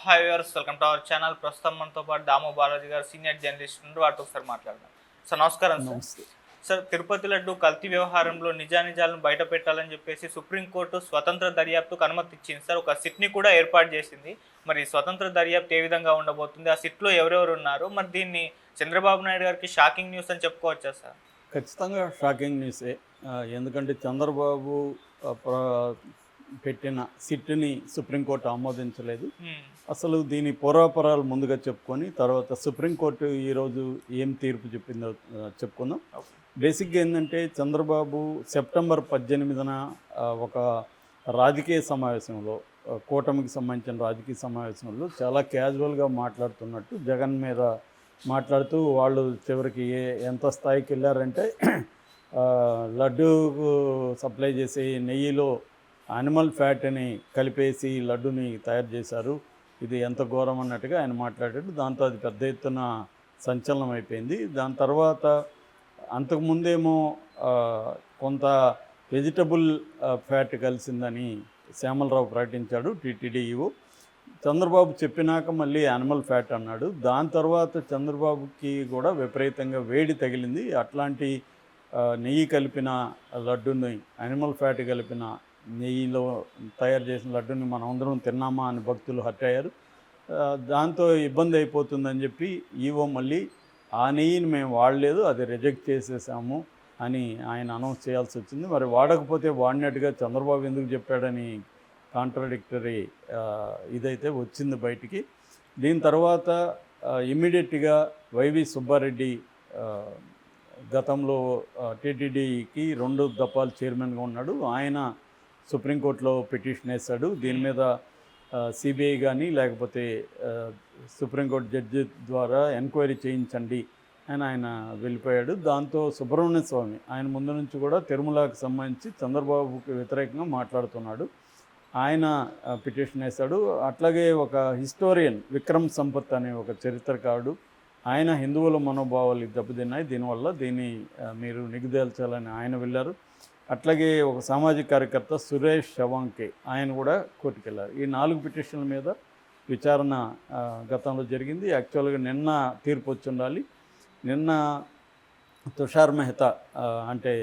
Hi viewers, welcome to our channel. ప్రస్తుతం మనతో పాటు దాము బాలాజీ గారు సీనియర్ జర్నలిస్ట్ నుండి వాటితో ఒకసారి మాట్లాడదాం. సార్ నమస్కారం. సార్ నమస్తే. సార్ తిరుపతి లడ్డు కల్తీ వ్యవహారంలో నిజానిజాలను బయట పెట్టాలని చెప్పేసి సుప్రీంకోర్టు స్వతంత్ర దర్యాప్తుకు అనుమతి ఇచ్చింది. సార్ ఒక సిట్ని కూడా ఏర్పాటు చేసింది. మరి స్వతంత్ర దర్యాప్తు ఏ విధంగా ఉండబోతుంది, ఆ సిట్లో ఎవరెవరు ఉన్నారు, మరి దీన్ని చంద్రబాబు నాయుడు గారికి షాకింగ్ న్యూస్ అని చెప్పుకోవచ్చా సార్? ఖచ్చితంగా షాకింగ్ న్యూసే. ఎందుకంటే చంద్రబాబు పెట్టిన సిట్ని సుప్రీంకోర్టు ఆమోదించలేదు. అసలు దీని పూర్వాపరాలు ముందుగా చెప్పుకొని తర్వాత సుప్రీంకోర్టు ఈరోజు ఏం తీర్పు చెప్పిందో చెప్పుకుందాం. బేసిక్గా ఏంటంటే చంద్రబాబు సెప్టెంబర్ 18న ఒక రాజకీయ సమావేశంలో, కూటమికి సంబంధించిన రాజకీయ సమావేశంలో చాలా క్యాజువల్గా మాట్లాడుతున్నట్టు జగన్ మీద మాట్లాడుతూ వాళ్ళు చివరికి ఎంత స్థాయికి వెళ్ళారంటే లడ్డూకు సప్లై చేసే నెయ్యిలో యానిమల్ ఫ్యాట్ని కలిపేసి లడ్డుని తయారు చేశారు, ఇది ఎంత ఘోరం అన్నట్టుగా ఆయన మాట్లాడాడు. దాంతో అది పెద్ద ఎత్తున సంచలనం అయిపోయింది. దాని తర్వాత అంతకుముందేమో కొంత వెజిటబుల్ ఫ్యాట్ కలిసిందని శ్యామలరావు ప్రకటించాడు, టీటీడీ ఈవో. చంద్రబాబు చెప్పినాక మళ్ళీ యానిమల్ ఫ్యాట్ అన్నాడు. దాని తర్వాత చంద్రబాబుకి కూడా విపరీతంగా వేడి తగిలింది. అట్లాంటి నెయ్యి కలిపిన లడ్డుని, యానిమల్ ఫ్యాట్ కలిపిన నెయ్యిలో తయారు చేసిన లడ్డుని మనం అందరం తిన్నామా అని భక్తులు హర్ట్ అయ్యారు. దాంతో ఇబ్బంది అయిపోతుందని చెప్పి ఈవో మళ్ళీ ఆ నెయ్యిని మేము వాడలేదు, అది రిజెక్ట్ చేసేసాము అని ఆయన అనౌన్స్ చేయాల్సి వచ్చింది. మరి వాడకపోతే వాడినట్టుగా చంద్రబాబు ఎందుకు చెప్పాడని కాంట్రాడిక్టరీ ఇదైతే వచ్చింది బయటికి. దీని తర్వాత ఇమ్మీడియట్గా వైవి సుబ్బారెడ్డి గతంలో టీటీడీకి 2 దఫాలు చైర్మన్గా ఉన్నాడు. ఆయన సుప్రీంకోర్టులో పిటిషన్ వేశాడు. దీని మీద సిబిఐ కానీ లేకపోతే సుప్రీంకోర్టు జడ్జి ద్వారా ఎంక్వైరీ చేయించండి అని ఆయన వెళ్ళిపోయాడు. దాంతో సుబ్రహ్మణ్య స్వామి ఆయన ముందు నుంచి కూడా తిరుమలకు సంబంధించి చంద్రబాబుకి వ్యతిరేకంగా మాట్లాడుతున్నాడు. ఆయన పిటిషన్ వేశాడు. అట్లాగే ఒక హిస్టోరియన్ విక్రమ్ సంపత్ అనే ఒక చరిత్రకారుడు, ఆయన హిందువుల మనోభావాలు దెబ్బతిన్నాయి దీనివల్ల, దీన్ని మీరు నిగ్గుదేల్చాలని ఆయన వెళ్ళారు. అట్లాగే ఒక సామాజిక కార్యకర్త సురేష్ షవాంకే ఆయన కూడా కోర్టుకు వెళ్ళారు. ఈ 4 పిటిషన్ల మీద విచారణ గతంలో జరిగింది. యాక్చువల్గా నిన్న తీర్పు వచ్చి ఉండాలి. నిన్న తుషార్ మెహతా అంటే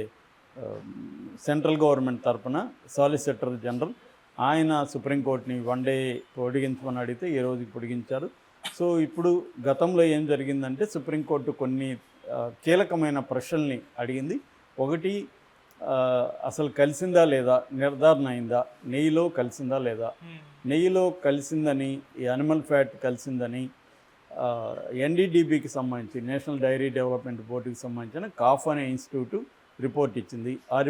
సెంట్రల్ గవర్నమెంట్ తరఫున సాలిసిటర్ జనరల్ ఆయన సుప్రీంకోర్టుని 1 డే పొడిగించమని అడిగితే ఈ రోజుకి పొడిగించారు. సో ఇప్పుడు గతంలో ఏం జరిగిందంటే సుప్రీంకోర్టు కొన్ని కీలకమైన ప్రశ్నల్ని అడిగింది. ఒకటి, అసలు కలిసిందా లేదా నిర్ధారణ అయిందా, నెయ్యిలో కలిసిందా లేదా, నెయ్యిలో కలిసిందని, ఈ యానిమల్ ఫ్యాట్ కలిసిందని ఎన్డీడీబీకి సంబంధించి నేషనల్ డైరీ డెవలప్మెంట్ బోర్డుకి సంబంధించిన కాఫ్ అనే ఇన్స్టిట్యూట్ రిపోర్ట్ ఇచ్చింది. ఆ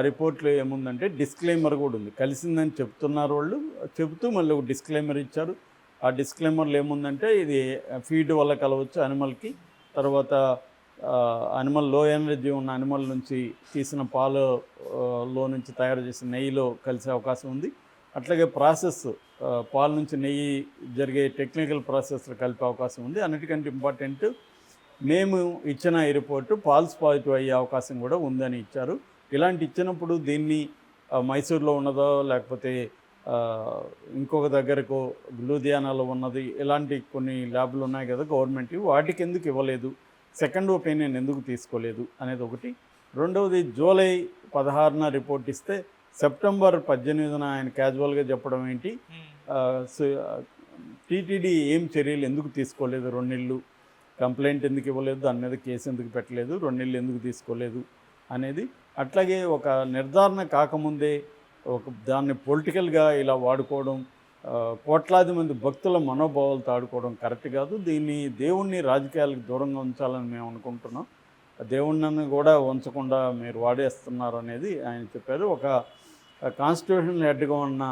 రిపోర్ట్లో ఏముందంటే డిస్క్లైమర్ కూడా ఉంది. కలిసిందని చెప్తున్నారు వాళ్ళు, చెబుతూ మళ్ళీ ఒక డిస్క్లైమర్ ఇచ్చారు. ఆ డిస్క్లైమర్లో ఏముందంటే ఇది ఫీడ్ వల్ల కలవచ్చు యానిమల్కి, తర్వాత యానిమల్ లో ఎనర్జీ ఉన్న యానిమల్ నుంచి తీసిన పాలలో నుంచి తయారు చేసిన నెయ్యిలో కలిసే అవకాశం ఉంది. అట్లాగే ప్రాసెస్, పాల నుంచి నెయ్యి జరిగే టెక్నికల్ ప్రాసెస్లో కలిపే అవకాశం ఉంది. అన్నిటికంటే ఇంపార్టెంట్, మేము ఇచ్చిన ఈ రిపోర్టు ఫాల్స్ పాజిటివ్ అయ్యే అవకాశం కూడా ఉందని ఇచ్చారు. ఇలాంటి ఇచ్చినప్పుడు దీన్ని మైసూర్లో ఉన్నదో లేకపోతే ఇంకొక దగ్గరకు లూధియానాలో ఉన్నది, ఇలాంటి కొన్ని ల్యాబ్లు ఉన్నాయి కదా గవర్నమెంట్, వాటికి ఎందుకు ఇవ్వలేదు, సెకండ్ ఒపీనియన్ ఎందుకు తీసుకోలేదు అనేది ఒకటి. రెండవది, జూలై 16న రిపోర్ట్ ఇస్తే సెప్టెంబర్ 18న ఆయన క్యాజువల్గా చెప్పడం ఏంటి, టీటీడీ ఏం చర్యలు ఎందుకు తీసుకోలేదు, 2 నెలలు కంప్లైంట్ ఎందుకు ఇవ్వలేదు, దాని మీద కేసు ఎందుకు పెట్టలేదు, 2 నెలలు ఎందుకు తీసుకోలేదు అనేది. అట్లాగే ఒక నిర్ధారణ కాకముందే దాన్ని పొలిటికల్గా ఇలా వాడుకోవడం, కోట్లాది మంది భక్తుల మనోభావాలతో ఆడుకోవడం కరెక్ట్ కాదు. దీన్ని దేవుణ్ణి రాజకీయాలకు దూరంగా ఉంచాలని మేము అనుకుంటున్నాం. దేవుణ్ణి కూడా ఉంచకుండా మీరు వాడేస్తున్నారు అనేది ఆయన చెప్పారు. ఒక కాన్స్టిట్యూషన్ హెడ్గా ఉన్న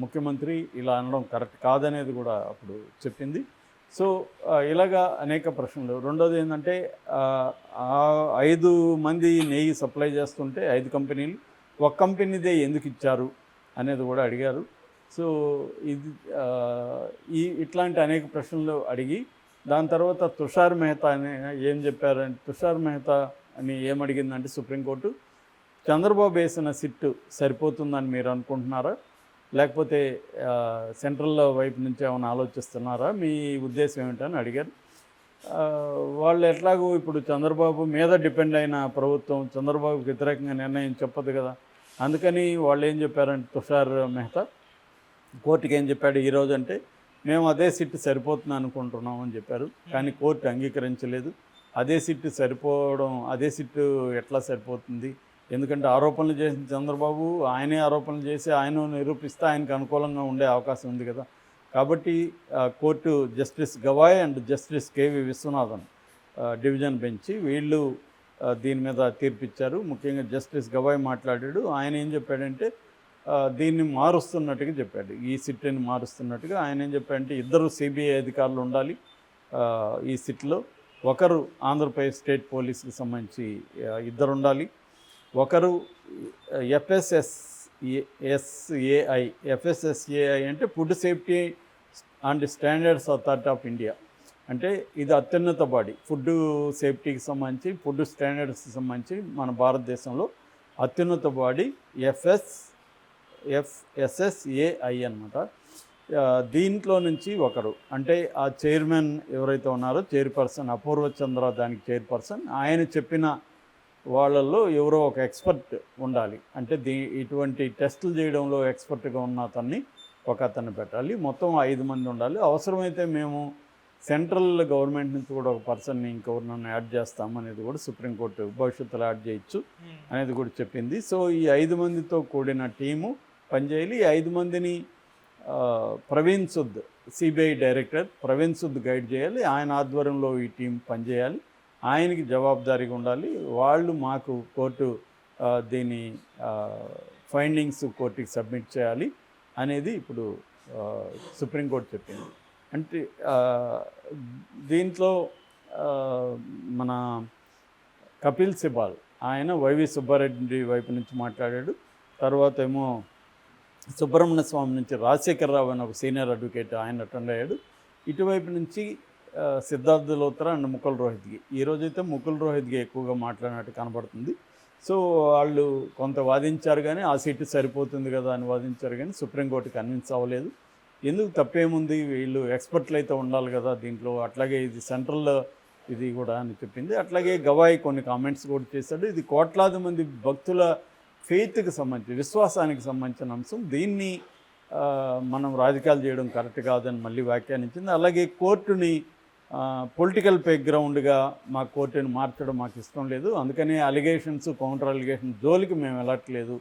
ముఖ్యమంత్రి ఇలా అనడం కరెక్ట్ కాదనేది కూడా అప్పుడు చెప్పింది. సో ఇలాగా అనేక ప్రశ్నలు. రెండోది ఏంటంటే 5 మంది నెయ్యి సప్లై చేస్తుంటే 5 కంపెనీలు, ఒక కంపెనీదే ఎందుకు ఇచ్చారు అనేది కూడా అడిగారు. సో ఇది ఇట్లాంటి అనేక ప్రశ్నలు అడిగి దాని తర్వాత తుషార్ మెహతా అని ఏం చెప్పారంటే, తుషార్ మెహతా అని ఏమడిగిందంటే సుప్రీంకోర్టు, చంద్రబాబు వేసిన సిట్టు సరిపోతుందని మీరు అనుకుంటున్నారా, లేకపోతే సెంట్రల్ వైపు నుంచి ఏమైనా ఆలోచిస్తున్నారా, మీ ఉద్దేశం ఏమిటని అడిగారు. వాళ్ళు ఎట్లాగో ఇప్పుడు చంద్రబాబు మీద డిపెండ్ అయిన ప్రభుత్వం చంద్రబాబుకి వ్యతిరేకంగా నిర్ణయం చెప్పదు కదా, అందుకని వాళ్ళు ఏం చెప్పారంటే తుషార్ మెహతా కోర్టుకి ఏం చెప్పాడు ఈరోజు అంటే, మేము అదే సిట్ సరిపోతుంది అనుకుంటున్నాం అని చెప్పారు. కానీ కోర్టు అంగీకరించలేదు. అదే సిట్టు సరిపోవడం, అదే సిట్టు ఎట్లా సరిపోతుంది, ఎందుకంటే ఆరోపణలు చేసిన చంద్రబాబు ఆయనే ఆరోపణలు చేసి ఆయన నిరూపిస్తే ఆయనకు అనుకూలంగా ఉండే అవకాశం ఉంది కదా. కాబట్టి court justice Gavai and justice KV Viswanathan division bench వీళ్ళు దీని మీద తీర్పిచ్చారు. ముఖ్యంగా జస్టిస్ గవాయ్ మాట్లాడాడు. ఆయన ఏం చెప్పాడంటే దీన్ని మారుస్తున్నట్టుగా చెప్పాడు, ఈ సిట్ని మారుస్తున్నట్టుగా. ఆయన ఏం చెప్పాడంటే ఇద్దరు సిబిఐ అధికారులు ఉండాలి ఈ సిట్లో. ఒకరు ఆంధ్రప్రదేశ్ స్టేట్ పోలీస్కి సంబంధించి ఇద్దరు ఉండాలి. ఒకరు ఎఫ్ఎస్ఎస్ఏఐ అంటే food safety and standards authority of India. అంటే ఇది అత్యున్నత బాడీ, ఫుడ్ సేఫ్టీకి సంబంధించి, ఫుడ్ స్టాండర్డ్స్కి సంబంధించి మన భారతదేశంలో అత్యున్నత బాడీ ఎఫ్ఎస్ఎస్ఏఐ అన్నమాట. దీంట్లో నుంచి ఒకరు అంటే ఆ చైర్మన్ ఎవరైతే ఉన్నారో చైర్పర్సన్ అపూర్వ చంద్ర దానికి చైర్పర్సన్, ఆయన చెప్పిన వాళ్ళల్లో ఎవరో ఒక ఎక్స్పర్ట్ ఉండాలి. అంటే ఇటువంటి టెస్టులు చేయడంలో ఎక్స్పర్ట్గా ఉన్న అతన్ని అతన్ని పెట్టాలి. మొత్తం 5 మంది ఉండాలి. అవసరమైతే మేము సెంట్రల్ గవర్నమెంట్ నుంచి కూడా ఒక పర్సన్ని ఇంకెవరినైనా యాడ్ చేస్తామనేది కూడా సుప్రీంకోర్టు భవిష్యత్తులో యాడ్ చేయొచ్చు అనేది కూడా చెప్పింది. సో ఈ 5 మందితో కూడిన టీము పనిచేయాలి. ఈ 5 మందిని Praveen Sood CBI director Praveen Sood guide చేయాలి. ఆయన ఆధ్వర్యంలో ఈ టీం పనిచేయాలి. ఆయనకి జవాబుదారీగా ఉండాలి. వాళ్ళు మాకు కోర్టు దీని ఫైండింగ్స్ కోర్టుకి సబ్మిట్ చేయాలి అనేది ఇప్పుడు సుప్రీంకోర్టు చెప్పింది. అంటే దీంట్లో మన కపిల్ సిబాల్ ఆయన వైవి సుబ్బారెడ్డి వైపు నుంచి మాట్లాడాడు. తర్వాత ఏమో సుబ్రహ్మణ్య స్వామి నుంచి రాజశేఖర్ రావు అని ఒక సీనియర్ అడ్వకేట్ ఆయన అటెండ్ అయ్యాడు. ఇటువైపు నుంచి సిద్ధార్థ లోత్రా అండ్ ముకుల్ రోహిత్గి. ఈరోజైతే ముకుల్ రోహిత్గి ఎక్కువగా మాట్లాడినట్టు కనబడుతుంది. సో వాళ్ళు కొంత వాదించారు కానీ ఆ సీటు సరిపోతుంది కదా అని వాదించారు కానీ సుప్రీంకోర్టు కన్విన్స్ అవ్వలేదు. ఎందుకు తప్పేముంది, వీళ్ళు ఎక్స్పర్ట్లు అయితే ఉండాలి కదా దీంట్లో, అట్లాగే ఇది సెంట్రల్ ఇది కూడా అని చెప్పింది. అట్లాగే గవాయి కొన్ని కామెంట్స్ కూడా చేశాడు. ఇది కోట్లాది మంది భక్తుల ఫెయిత్కి సంబంధించి, విశ్వాసానికి సంబంధించిన అంశం, దీన్ని మనం రాజకీయాలు చేయడం కరెక్ట్ కాదని మళ్ళీ వ్యాఖ్యానించింది. అలాగే కోర్టుని పొలిటికల్ బ్యాక్గ్రౌండ్గా మా కోర్టుని మార్చడం మాకు ఇష్టం లేదు, అందుకని అలిగేషన్స్ కౌంటర్ అలిగేషన్ జోలికి మేము వెళ్ళట్లేదు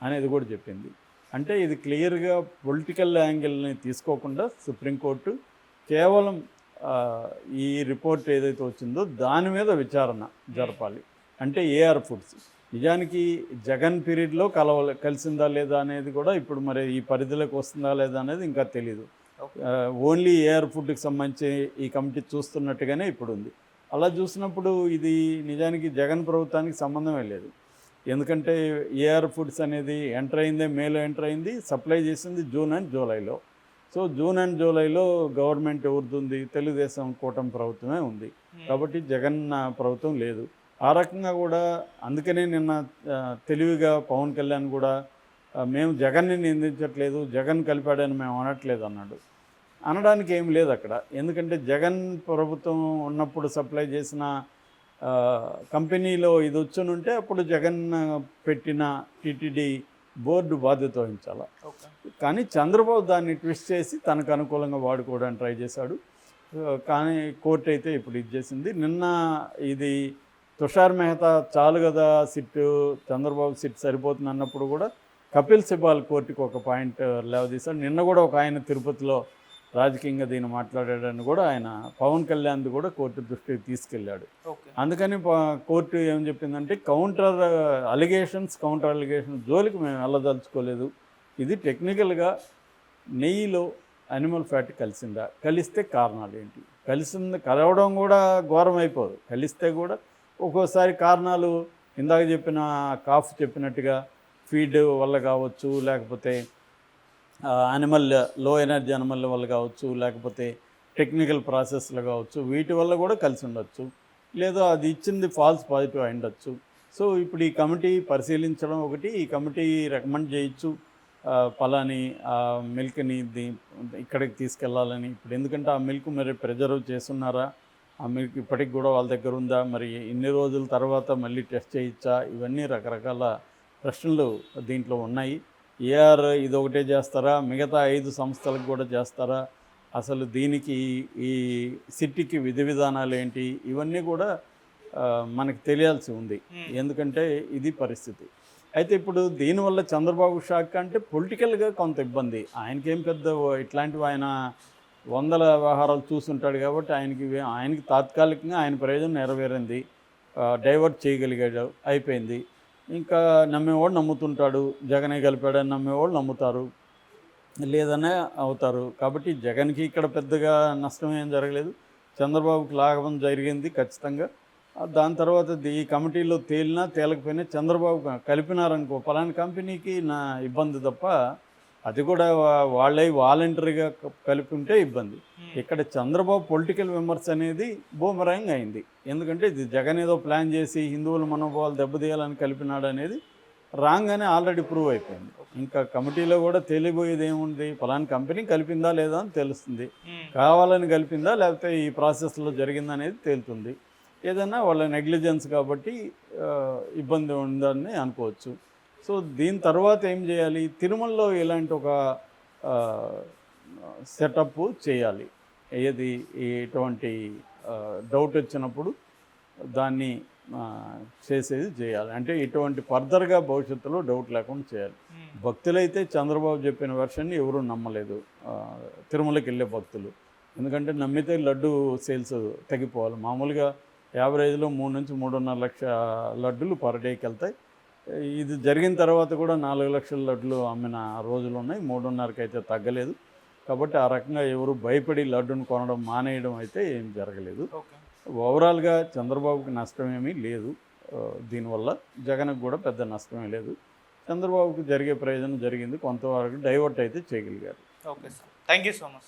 అనేది కూడా చెప్పింది. అంటే ఇది క్లియర్గా పొలిటికల్ యాంగిల్ని తీసుకోకుండా సుప్రీంకోర్టు కేవలం ఈ రిపోర్ట్ ఏదైతే వచ్చిందో దాని మీద విచారణ జరపాలి. అంటే ఏఆర్ ఫుడ్స్ నిజానికి జగన్ పీరియడ్లో కలిసిందా లేదా అనేది కూడా ఇప్పుడు మరి ఈ పరిధిలోకి వస్తుందా లేదా అనేది ఇంకా తెలీదు. ఓన్లీ ఏఆర్ ఫుడ్కి సంబంధించి ఈ కమిటీ చూస్తున్నట్టుగానే ఇప్పుడు ఉంది. అలా చూసినప్పుడు ఇది నిజానికి జగన్ ప్రభుత్వానికి సంబంధమే లేదు. ఎందుకంటే ఏఆర్ ఫుడ్స్ అనేది ఎంటర్ అయిందే మేలో ఎంటర్ అయింది, సప్లై చేసింది జూన్ అండ్ జూలైలో. సో జూన్ అండ్ జూలైలో గవర్నమెంట్ ఎవరిది ఉంది, తెలుగుదేశం కూటమి ప్రభుత్వమే ఉంది. కాబట్టి జగన్ ప్రభుత్వం లేదు. ఆ రకంగా కూడా అందుకనే నిన్న తెలివిగా పవన్ కళ్యాణ్ కూడా మేము జగన్ని నిందించట్లేదు, జగన్ కలిపాడని మేము అనట్లేదు అన్నాడు. అనడానికి ఏం లేదు అక్కడ. ఎందుకంటే జగన్ ప్రభుత్వం ఉన్నప్పుడు సప్లై చేసిన కంపెనీలో ఇది వచ్చునుంటే అప్పుడు జగన్ పెట్టిన టీటీడీ బోర్డు బాధ్యత వహించాలి. కానీ చంద్రబాబు దాన్ని ట్విస్ట్ చేసి తనకు అనుకూలంగా వాడుకోవడానికి ట్రై చేశాడు. కానీ కోర్టు అయితే ఇప్పుడు ఇది చేసింది. నిన్న ఇది తుషార్ మెహతా చాలు కదా సిట్టు, చంద్రబాబు సిట్ సరిపోతుంది అన్నప్పుడు కూడా కపిల్ సిబాల్ కోర్టుకు ఒక పాయింట్ లేవదీశాడు. నిన్న కూడా ఒక ఆయన తిరుపతిలో రాజకీయంగా దీన్ని మాట్లాడాడని కూడా ఆయన పవన్ కళ్యాణ్ది కూడా కోర్టు దృష్టికి తీసుకెళ్ళాడు. అందుకని కోర్టు ఏం చెప్పిందంటే కౌంటర్ అలిగేషన్స్ జోలికి మేము వెళ్ళదలుచుకోలేదు. ఇది టెక్నికల్గా నెయ్యిలో అనిమల్ ఫ్యాట్ కలిసిందా, కలిస్తే కారణాలు ఏంటి, కలవడం కూడా ఘోరం అయిపోదు, కలిస్తే కూడా ఒక్కోసారి కారణాలు ఇందాక చెప్పిన కాఫ్ చెప్పినట్టుగా ఫీడ్ వల్ల కావచ్చు, లేకపోతే యానిమల్ లో ఎనర్జీ యానిమల్ వల్ల కావచ్చు, లేకపోతే టెక్నికల్ ప్రాసెస్లో కావచ్చు, వీటి వల్ల కూడా కలిసి ఉండొచ్చు, లేదా అది ఇచ్చింది ఫాల్స్ పాజిటివ్ అయి ఉండొచ్చు. సో ఇప్పుడు ఈ కమిటీ పరిశీలించడం ఒకటి, ఈ కమిటీ రికమెండ్ చేయొచ్చు పలాని ఆ మిల్క్ని ఇక్కడికి తీసుకెళ్ళాలని. ఇప్పుడు ఎందుకంటే ఆ మిల్క్ మరి ప్రిజర్వ్ చేస్తున్నారా, ఆ మిల్క్ ఇప్పటికి కూడా వాళ్ళ దగ్గర ఉందా, మరి ఇన్ని రోజుల తర్వాత మళ్ళీ టెస్ట్ చేయొచ్చా, ఇవన్నీ రకరకాల ప్రశ్నలు దీంట్లో ఉన్నాయి. ఏఆర్ ఇదొకటే చేస్తారా, మిగతా 5 సంస్థలకు కూడా చేస్తారా, అసలు దీనికి ఈ సిట్టికి విధి విధానాలు ఏంటి, ఇవన్నీ కూడా మనకి తెలియాల్సి ఉంది. ఎందుకంటే ఇది పరిస్థితి. అయితే ఇప్పుడు దీనివల్ల చంద్రబాబు షాక్ అంటే పొలిటికల్గా కొంత ఇబ్బంది. ఆయనకేం పెద్ద ఇట్లాంటివి ఆయన వందల వ్యవహారాలు చూస్తుంటాడు కాబట్టి ఆయనకి తాత్కాలికంగా ఆయన ప్రయోజనం నెరవేరింది, డైవర్ట్ చేయగలిగాడు, అయిపోయింది. ఇంకా నమ్మేవాడు నమ్ముతుంటాడు, జగనే గెలిపాడని నమ్మేవాళ్ళు నమ్ముతారు, లేదనే అవుతారు. కాబట్టి జగన్కి ఇక్కడ పెద్దగా నష్టం ఏం జరగలేదు, చంద్రబాబుకి లాభం జరిగింది ఖచ్చితంగా. దాని తర్వాత ఈ కమిటీలో తేలినా తేలకపోయినా చంద్రబాబు కలిపినారనుకో పలానా కంపెనీకి నా ఇబ్బంది తప్ప, అది కూడా వాళ్ళే వాలంటరీగా కలిపి ఉంటే ఇబ్బంది. ఇక్కడ చంద్రబాబు పొలిటికల్ విమర్శ అనేది బూమరాంగ్ అయింది. ఎందుకంటే ఇది జగన్ ఏదో ప్లాన్ చేసి హిందువుల మనోభావాలు దెబ్బతీయాలని కలిపినాడు అనేది రాంగ్ అని ఆల్రెడీ ప్రూవ్ అయిపోయింది. ఇంకా కమిటీలో కూడా తెలియబోయేది ఏముంది, పలానా కంపెనీ కలిపిందా లేదా అని తెలుస్తుంది, కావాలని కలిపిందా లేకపోతే ఈ ప్రాసెస్లో జరిగిందా అనేది తేలుతుంది. ఏదైనా వాళ్ళ నెగ్లిజెన్స్ కాబట్టి ఇబ్బంది ఉందని అనుకోవచ్చు. సో దీని తర్వాత ఏం చేయాలి, తిరుమలలో ఇలాంటి ఒక సెటప్ చేయాలి. ఏది ఎటువంటి డౌట్ వచ్చినప్పుడు దాన్ని చేయాలి. అంటే ఇటువంటి ఫర్దర్గా భవిష్యత్తులో డౌట్ లేకుండా చేయాలి. భక్తులైతే చంద్రబాబు చెప్పిన వెర్షన్ని ఎవరూ నమ్మలేదు, తిరుమలకి వెళ్ళే భక్తులు. ఎందుకంటే నమ్మితే లడ్డు సేల్స్ తగ్గిపోవాలి. మామూలుగా యావరేజ్లో 3 నుంచి 3.5 లక్షల లడ్డులు పర్ డేకి వెళ్తాయి. ఇది జరిగిన తర్వాత కూడా 4 లక్షల లడ్డులు అమ్మిన రోజులు ఉన్నాయి, 3.5కి అయితే తగ్గలేదు. కాబట్టి ఆ రకంగా ఎవరు భయపడి లడ్డును కొనడం మానేయడం అయితే ఏం జరగలేదు. ఓవరాల్గా చంద్రబాబుకి నష్టమేమీ లేదు దీనివల్ల, జగన్కి కూడా పెద్ద నష్టమే లేదు. చంద్రబాబుకి జరిగే ప్రయోజనం జరిగింది, కొంతవరకు డైవర్ట్ అయితే చేయగలిగారు. Okay sir, thank you so much.